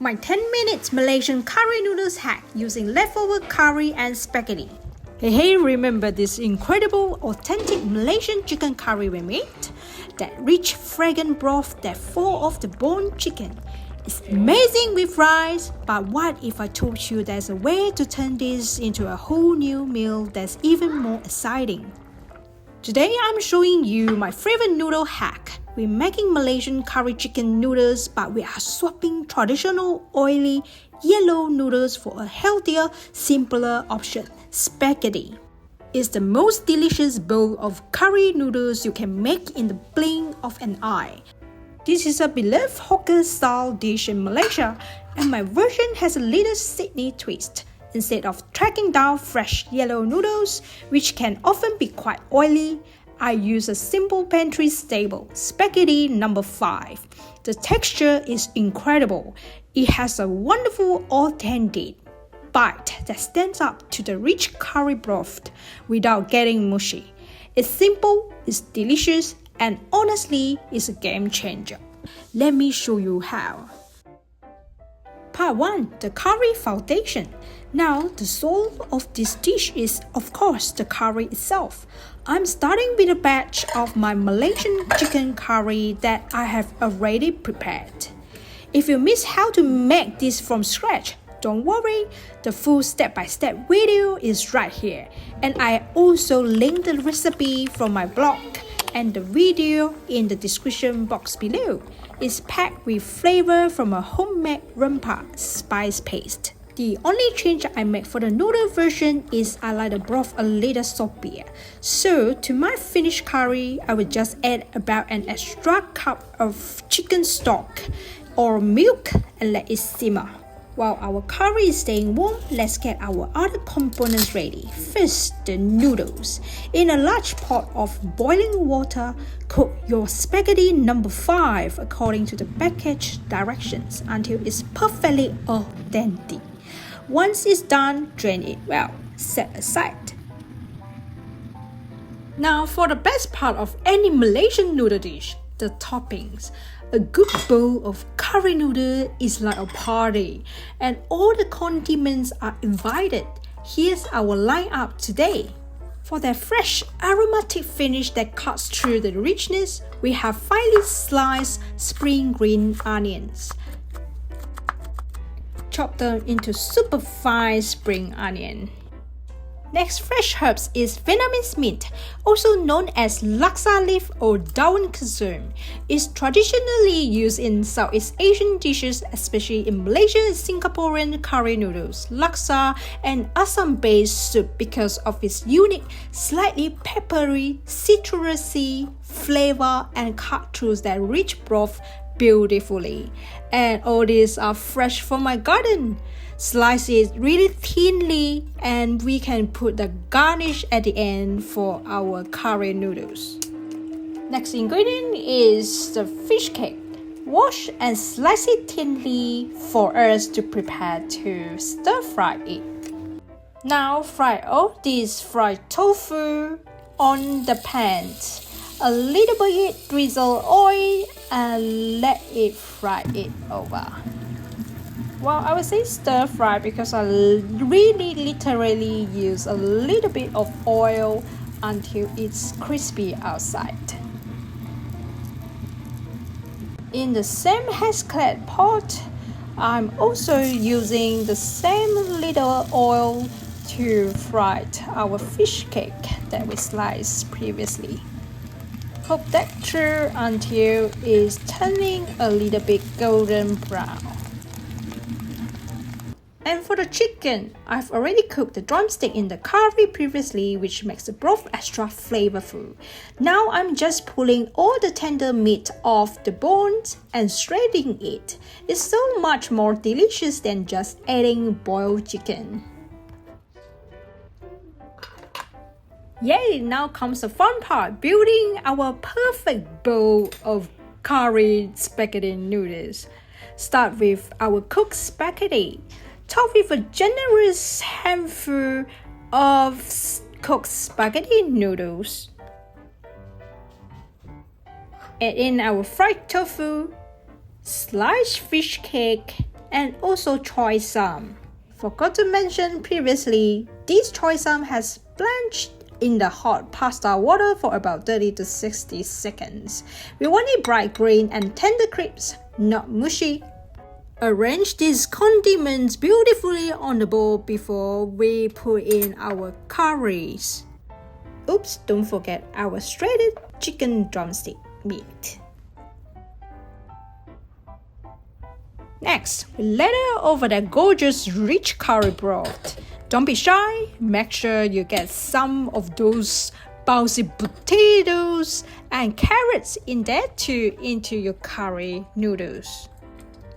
My 10-minute Malaysian curry noodles hack using leftover curry and spaghetti. Hey, remember this incredible, authentic Malaysian chicken curry we made? That rich, fragrant broth that fall off the bone chicken. It's amazing with rice, but what if I told you there's a way to turn this into a whole new meal that's even more exciting? Today I'm showing you my favorite noodle hack. We're making Malaysian curry chicken noodles, but we are swapping traditional oily yellow noodles for a healthier, simpler option, spaghetti. It's the most delicious bowl of curry noodles you can make in the blink of an eye. This is a beloved hawker-style dish in Malaysia, and my version has a little Sydney twist. Instead of tracking down fresh yellow noodles, which can often be quite oily, I use a simple pantry staple, spaghetti number 5. The texture is incredible. It has a wonderful authentic bite that stands up to the rich curry broth without getting mushy. It's simple, it's delicious, and honestly, it's a game changer. Let me show you how. Part 1. The curry foundation. Now, the soul of this dish is, of course, the curry itself. I'm starting with a batch of my Malaysian chicken curry that I have already prepared. If you miss how to make this from scratch, don't worry, the full step-by-step video is right here. And I also link the recipe from my blog and the video in the description box below. It's packed with flavor from a homemade rempah spice paste. The only change I make for the noodle version is I like the broth a little saltier. So to my finished curry, I will just add about an extra cup of chicken stock or milk and let it simmer. While our curry is staying warm, let's get our other components ready. First, the noodles. In a large pot of boiling water, cook your spaghetti number 5 according to the package directions until it's perfectly al dente. Once it's done, drain it well. Set aside. Now for the best part of any Malaysian noodle dish, the toppings. A good bowl of curry noodle is like a party, and all the condiments are invited. Here's our lineup today. For that fresh, aromatic finish that cuts through the richness, we have finely sliced spring green onions. Chop them into super fine spring onion. Next fresh herbs is Vietnamese mint, also known as laksa leaf or daun kusum. It's traditionally used in Southeast Asian dishes, especially in Malaysia and Singaporean curry noodles, laksa, and Assam-based soup because of its unique, slightly peppery, citrusy flavor and cut through that rich broth beautifully. And all these are fresh from my garden. Slice it really thinly, and we can put the garnish at the end for our curry noodles. Next ingredient is the fish cake. Wash and slice it thinly for us to prepare to stir fry it. Now fry all this fried tofu on the pan. A little bit drizzle oil and let it fry it over. Well, I would say stir fry because I really literally use a little bit of oil until it's crispy outside. In the same hexclad pot, I'm also using the same little oil to fry our fish cake that we sliced previously. Cook that through until it's turning a little bit golden brown. And for the chicken, I've already cooked the drumstick in the curry previously, which makes the broth extra flavorful. Now I'm just pulling all the tender meat off the bones and shredding it. It's so much more delicious than just adding boiled chicken. Yay, now comes the fun part, building our perfect bowl of curry spaghetti noodles. Start with our cooked spaghetti. Top with a generous handful of cooked spaghetti noodles. Add in our fried tofu, sliced fish cake, and also choy sum. Forgot to mention previously, this choy sum has blanched in the hot pasta water for about 30 to 60 seconds. We want it bright green and tender crisp, not mushy. Arrange these condiments beautifully on the bowl before we put in our curries. Oops, don't forget our shredded chicken drumstick meat. Next, we lather over that gorgeous rich curry broth. Don't be shy, make sure you get some of those bouncy potatoes and carrots in there too into your curry noodles.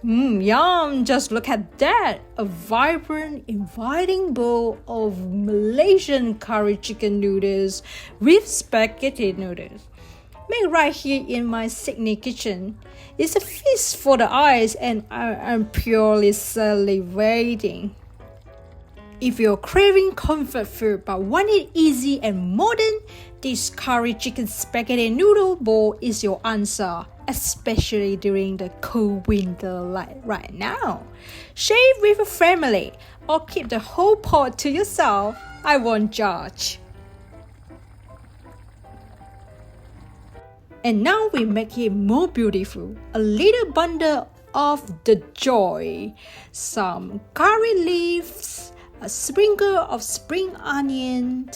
Yum! Just look at that! A vibrant, inviting bowl of Malaysian curry chicken noodles with spaghetti noodles. Made right here in my Sydney kitchen. It's a feast for the eyes and I'm purely salivating. If you're craving comfort food but want it easy and modern, this curry chicken spaghetti noodle bowl is your answer, especially during the cold winter like right now. Share with a family or keep the whole pot to yourself. I won't judge. And now we make it more beautiful. A little bundle of the joy. Some curry leaves, a sprinkle of spring onion,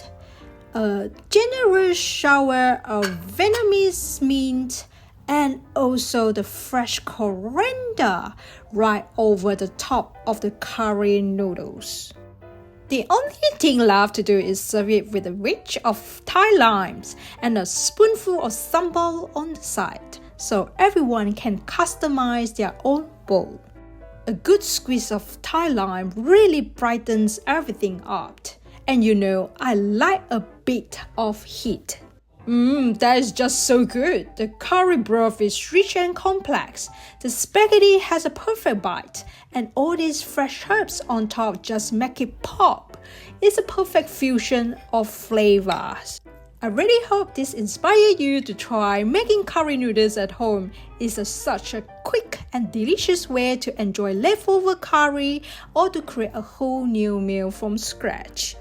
a generous shower of Vietnamese mint, and also the fresh coriander right over the top of the curry noodles. The only thing left to do is serve it with a wedge of Thai limes and a spoonful of sambal on the side, so everyone can customize their own bowl. A good squeeze of Thai lime really brightens everything up. And you know, I like a bit of heat. That is just so good. The curry broth is rich and complex. The spaghetti has a perfect bite. And all these fresh herbs on top just make it pop. It's a perfect fusion of flavors. I really hope this inspires you to try making curry noodles at home. It's such a quick and delicious way to enjoy leftover curry or to create a whole new meal from scratch.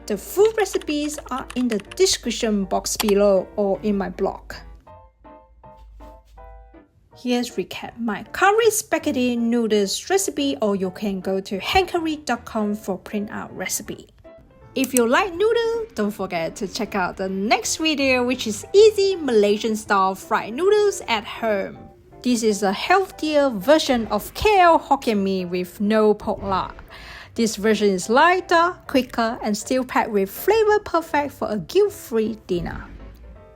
The full recipes are in the description box below or in my blog. Here's recap my curry spaghetti noodles recipe, or you can go to hankery.com for print out recipe. If you like noodle, don't forget to check out the next video, which is easy Malaysian style fried noodles at home. This is a healthier version of KL Hokkien Mee with no pork lard. This version is lighter, quicker, and still packed with flavor, perfect for a guilt-free dinner.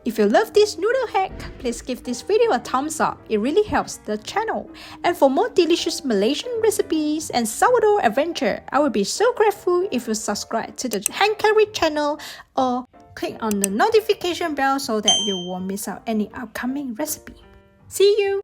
If you love this noodle hack, please give this video a thumbs up. It really helps the channel. And for more delicious Malaysian recipes and sourdough adventure, I would be so grateful if you subscribe to the Hand Curry channel or click on the notification bell so that you won't miss out any upcoming recipe. See you!